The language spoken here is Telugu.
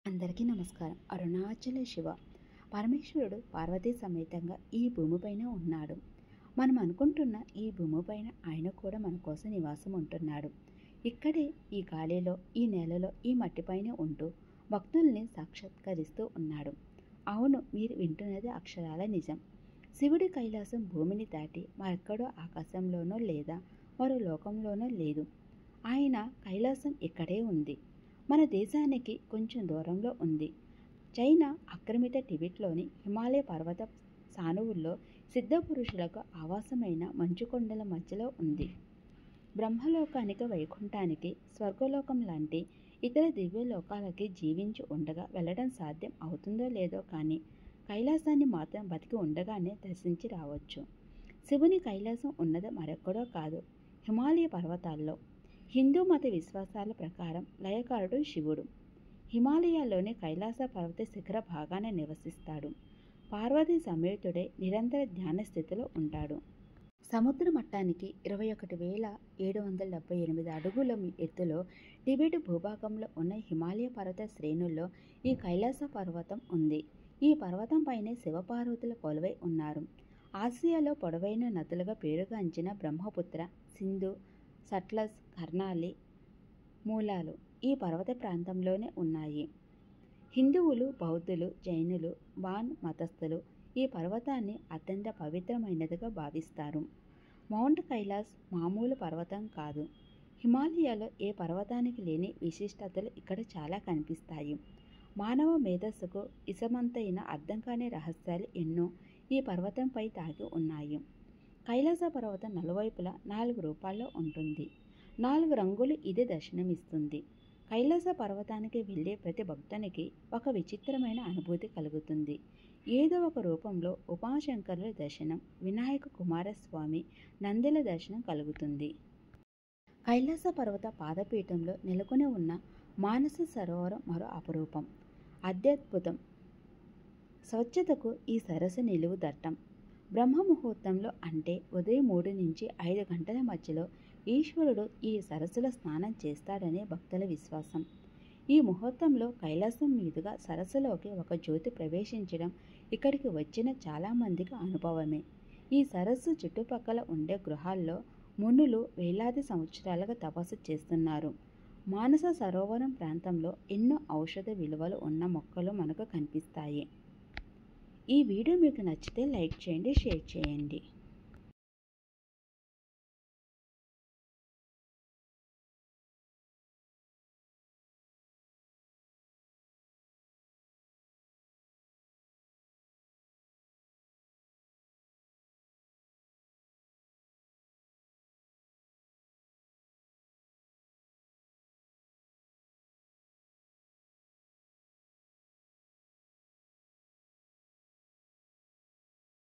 అందరికీ నమస్కారం. అరుణాచల శివ పరమేశ్వరుడు పార్వతీ సమేతంగా ఈ భూమిపైన ఉన్నాడు. మనం అనుకుంటున్న ఈ భూమిపైన ఆయన కూడా మన కోసం నివాసం ఉంటున్నాడు. ఇక్కడే ఈ గాలిలో, ఈ నేలలో, ఈ మట్టిపైనే ఉంటూ భక్తుల్ని సాక్షాత్కరిస్తూ ఉన్నాడు. అవును, మీరు వింటున్నది అక్షరాల నిజం. శివుడి కైలాసం భూమిని దాటి మరెక్కడో ఆకాశంలోనో లేదా మరో లోకంలోనో లేదు. ఆయన కైలాసం ఇక్కడే ఉంది. మన దేశానికి కొంచెం దూరంలో ఉంది. చైనా ఆక్రమిత టిబెట్లోని హిమాలయ పర్వత సానువుల్లో సిద్ధపురుషులకు ఆవాసమైన మంచుకొండల మధ్యలో ఉంది. బ్రహ్మలోకానికి, వైకుంఠానికి, స్వర్గలోకం లాంటి ఇతర దివ్యలోకాలకి జీవించి ఉండగా వెళ్ళడం సాధ్యం అవుతుందో లేదో కానీ కైలాసాన్ని మాత్రం బతికి ఉండగానే దర్శించి రావచ్చు. శివుని కైలాసం ఉన్నది మరెక్కడో కాదు, హిమాలయ పర్వతాల్లో. హిందూ మత విశ్వాసాల ప్రకారం లయకారుడు శివుడు హిమాలయాల్లోని కైలాస పర్వత శిఖర భాగాన నివసిస్తాడు. పార్వతీ సమేతుడే నిరంతర ధ్యాన స్థితిలో ఉంటాడు. సముద్ర మట్టానికి 21,778 అడుగుల ఎత్తులో టిబెట్ భూభాగంలో ఉన్న హిమాలయ పర్వత శ్రేణుల్లో ఈ కైలాస పర్వతం ఉంది. ఈ పర్వతం పైనే శివపార్వతులు కొలువై ఉన్నారు. ఆసియాలో పొడవైన నదులుగా పేరుగాంచిన బ్రహ్మపుత్ర, సింధు, సట్లజ్, కర్నాలి మూలాలు ఈ పర్వత ప్రాంతంలోనే ఉన్నాయి. హిందువులు, బౌద్ధులు, జైనులు, బాన్ మతస్థులు ఈ పర్వతాన్ని అత్యంత పవిత్రమైనదిగా భావిస్తారు. మౌంట్ కైలాస్ మామూలు పర్వతం కాదు. హిమాలయాలో ఏ పర్వతానికి లేని విశిష్టతలు ఇక్కడ చాలా కనిపిస్తాయి. మానవ మేధస్సుకు ఇసమంతైన అర్థం కాని రహస్యాలు ఎన్నో ఈ పర్వతంపై దాగి ఉన్నాయి. కైలాస పర్వతం నలువైపులా 4 రూపాల్లో ఉంటుంది. 4 రంగులు ఇది దర్శనమిస్తుంది. కైలాస పర్వతానికి వెళ్ళే ప్రతి భక్తునికి ఒక విచిత్రమైన అనుభూతి కలుగుతుంది. ఏదో ఒక రూపంలో ఉమాశంకరుల దర్శనం, వినాయక కుమారస్వామి, నందుల దర్శనం కలుగుతుంది. కైలాస పర్వత పాదపీఠంలో నెలకొని ఉన్న మానస సరోవరం మరో అపరూపం, అత్యద్భుతం. స్వచ్ఛతకు ఈ సరస్సు నిలువు దట్టం. బ్రహ్మ ముహూర్తంలో అంటే ఉదయం 3 నుంచి 5 గంటల మధ్యలో ఈశ్వరుడు ఈ సరస్సులో స్నానం చేస్తాడనే భక్తుల విశ్వాసం. ఈ ముహూర్తంలో కైలాసం మీదుగా సరస్సులోకి ఒక జ్యోతి ప్రవేశించడం ఇక్కడికి వచ్చిన చాలామందికి అనుభవమే. ఈ సరస్సు చుట్టుపక్కల ఉండే గృహాల్లో మునులు వేలాది సంవత్సరాలుగా తపస్సు చేస్తున్నారు. మానస సరోవరం ప్రాంతంలో ఎన్నో ఔషధ విలువలు ఉన్న మొక్కలు మనకు కనిపిస్తాయి. ఈ వీడియో మీకు నచ్చితే లైక్ చేయండి, షేర్ చేయండి.